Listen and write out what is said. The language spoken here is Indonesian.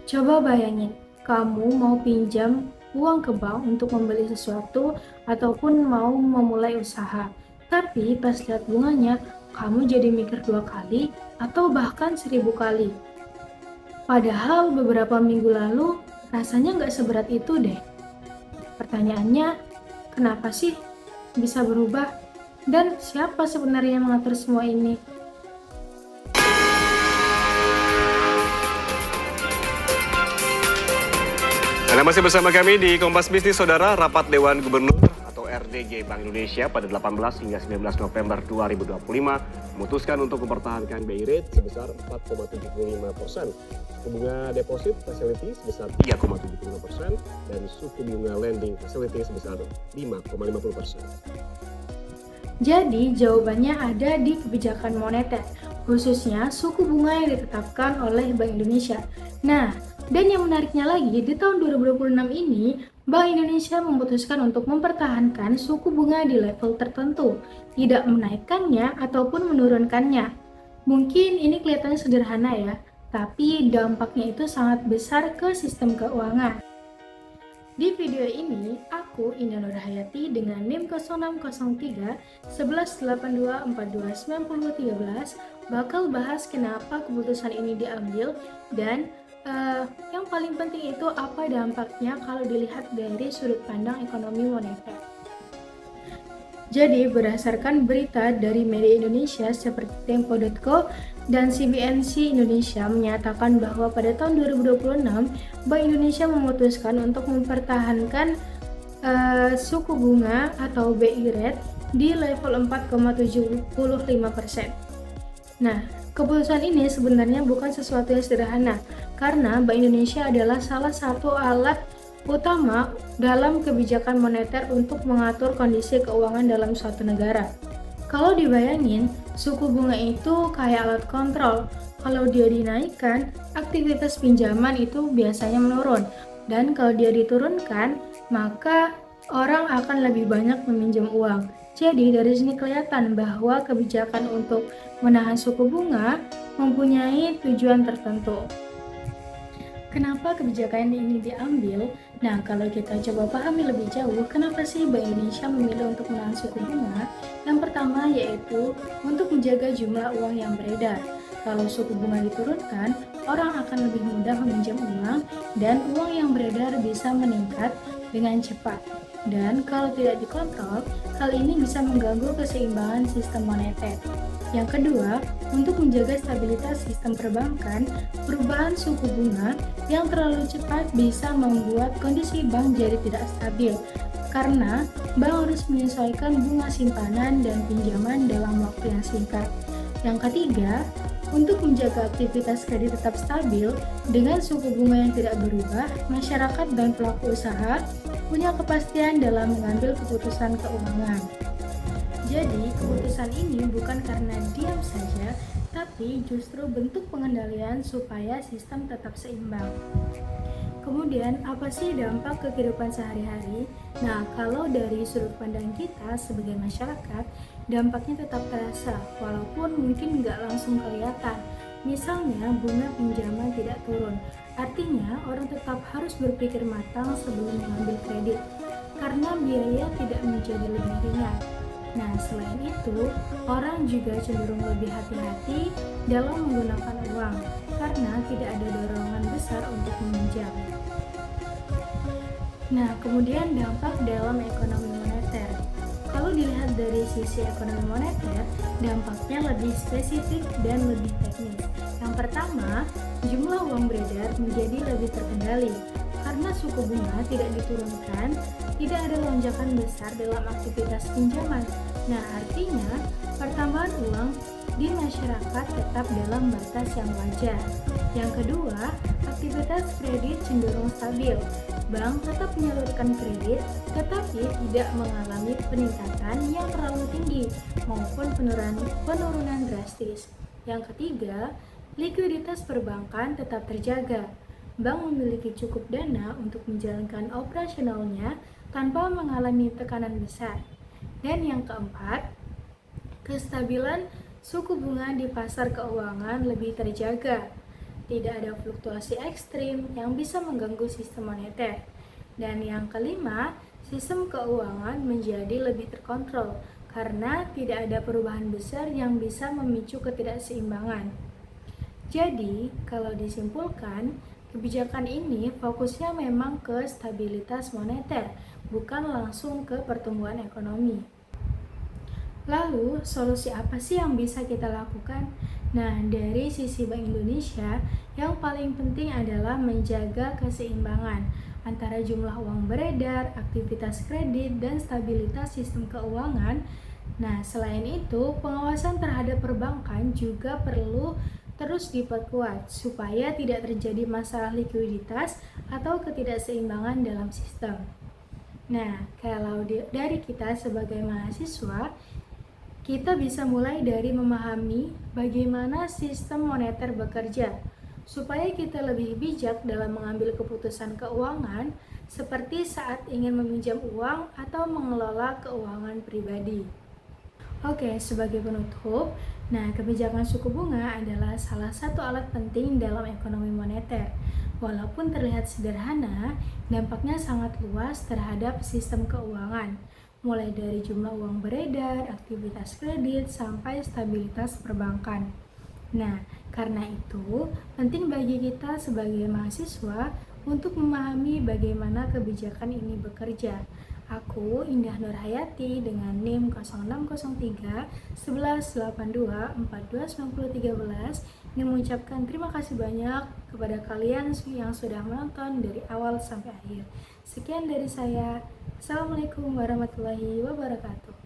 Coba bayangin, kamu mau pinjam uang ke bank untuk membeli sesuatu ataupun mau memulai usaha. Tapi pas lihat bunganya, kamu jadi mikir 2 kali atau bahkan 1000 kali. Padahal beberapa minggu lalu rasanya nggak seberat itu deh. Pertanyaannya, kenapa sih bisa berubah? Dan siapa sebenarnya yang mengatur semua ini? Anda masih bersama kami di Kompas Bisnis, Saudara. Rapat Dewan Gubernur atau RDG Bank Indonesia pada 18 hingga 19 November 2025 memutuskan untuk mempertahankan BI rate sebesar 4,75%, suku bunga deposit facility sebesar 3,75%, dan suku bunga lending facility sebesar 5,50%. Jadi jawabannya ada di kebijakan moneter, khususnya suku bunga yang ditetapkan oleh Bank Indonesia. Nah, dan yang menariknya lagi, di tahun 2026 ini, Bank Indonesia memutuskan untuk mempertahankan suku bunga di level tertentu, tidak menaikkannya ataupun menurunkannya. Mungkin ini kelihatannya sederhana ya, tapi dampaknya itu sangat besar ke sistem keuangan. Di video ini, aku Indah Nurhayati dengan NIM 0603 1182 42 90 13 bakal bahas kenapa keputusan ini diambil dan yang paling penting itu apa dampaknya kalau dilihat dari sudut pandang ekonomi moneter. Jadi, berdasarkan berita dari media Indonesia seperti Tempo.co dan CBNC Indonesia menyatakan bahwa pada tahun 2026, Bank Indonesia memutuskan untuk mempertahankan suku bunga atau BI rate di level 4,75%. Nah, keputusan ini sebenarnya bukan sesuatu yang sederhana, karena Bank Indonesia adalah salah satu alat utama dalam kebijakan moneter untuk mengatur kondisi keuangan dalam suatu negara. Kalau dibayangin, suku bunga itu kayak alat kontrol. Kalau dia dinaikkan, aktivitas pinjaman itu biasanya menurun. Dan kalau dia diturunkan, maka orang akan lebih banyak meminjam uang. Jadi dari sini kelihatan bahwa kebijakan untuk menahan suku bunga mempunyai tujuan tertentu. Kenapa kebijakan ini diambil? Nah, kalau kita coba pahami lebih jauh, kenapa sih Bank Indonesia memilih untuk menahan suku bunga? Yang pertama yaitu untuk menjaga jumlah uang yang beredar. Kalau suku bunga diturunkan, orang akan lebih mudah meminjam uang dan uang yang beredar bisa meningkat dengan cepat. Dan kalau tidak dikontrol, hal ini bisa mengganggu keseimbangan sistem moneter. Yang kedua, untuk menjaga stabilitas sistem perbankan, perubahan suku bunga yang terlalu cepat bisa membuat kondisi bank jadi tidak stabil, karena bank harus menyesuaikan bunga simpanan dan pinjaman dalam waktu yang singkat. Yang ketiga, untuk menjaga aktivitas kredit tetap stabil dengan suku bunga yang tidak berubah, masyarakat dan pelaku usaha punya kepastian dalam mengambil keputusan keuangan. Jadi, keputusan ini bukan karena diam saja, tapi justru bentuk pengendalian supaya sistem tetap seimbang. Kemudian, apa sih dampak ke kehidupan sehari-hari? Nah, kalau dari sudut pandang kita sebagai masyarakat, dampaknya tetap terasa, walaupun mungkin nggak langsung kelihatan. Misalnya, bunga pinjaman tidak turun, artinya orang tetap harus berpikir matang sebelum mengambil kredit, karena biaya tidak menjadi lebih ringan. Nah, selain itu, orang juga cenderung lebih hati-hati dalam menggunakan uang karena tidak ada dorongan besar untuk meminjam. Nah, kemudian dampak dalam ekonomi moneter. Kalau dilihat dari sisi ekonomi moneter, dampaknya lebih spesifik dan lebih teknis. Yang pertama, jumlah uang beredar menjadi lebih terkendali. Karena suku bunga tidak diturunkan, tidak ada lonjakan besar dalam aktivitas pinjaman. Nah, artinya pertambahan uang di masyarakat tetap dalam batas yang wajar. Yang kedua, aktivitas kredit cenderung stabil. Bank tetap menyalurkan kredit, tetapi tidak mengalami peningkatan yang terlalu tinggi maupun penurunan drastis. Yang ketiga, likuiditas perbankan tetap terjaga. Bank memiliki cukup dana untuk menjalankan operasionalnya tanpa mengalami tekanan besar. Dan yang keempat, kestabilan suku bunga di pasar keuangan lebih terjaga. tidak ada fluktuasi ekstrim yang bisa mengganggu sistem moneter. Dan yang kelima, sistem keuangan menjadi lebih terkontrol karena tidak ada perubahan besar yang bisa memicu ketidakseimbangan. Jadi, kalau disimpulkan, kebijakan ini fokusnya memang ke stabilitas moneter, bukan langsung ke pertumbuhan ekonomi. Lalu, solusi apa sih yang bisa kita lakukan? Nah, dari sisi Bank Indonesia, yang paling penting adalah menjaga keseimbangan antara jumlah uang beredar, aktivitas kredit, dan stabilitas sistem keuangan. Nah, selain itu, pengawasan terhadap perbankan juga perlu terus diperkuat supaya tidak terjadi masalah likuiditas atau ketidakseimbangan dalam sistem. Nah, kalau dari kita sebagai mahasiswa, kita bisa mulai dari memahami bagaimana sistem moneter bekerja, supaya kita lebih bijak dalam mengambil keputusan keuangan, seperti saat ingin meminjam uang atau mengelola keuangan pribadi. Oke, sebagai penutup, kebijakan suku bunga adalah salah satu alat penting dalam ekonomi moneter. Walaupun terlihat sederhana, dampaknya sangat luas terhadap sistem keuangan, mulai dari jumlah uang beredar, aktivitas kredit, sampai stabilitas perbankan. Nah, karena itu, penting bagi kita sebagai mahasiswa untuk memahami bagaimana kebijakan ini bekerja. Aku, Indah Nurhayati, dengan NIM 0603 1182 429013, ingin mengucapkan terima kasih banyak kepada kalian yang sudah menonton dari awal sampai akhir. Sekian dari saya. Assalamualaikum warahmatullahi wabarakatuh.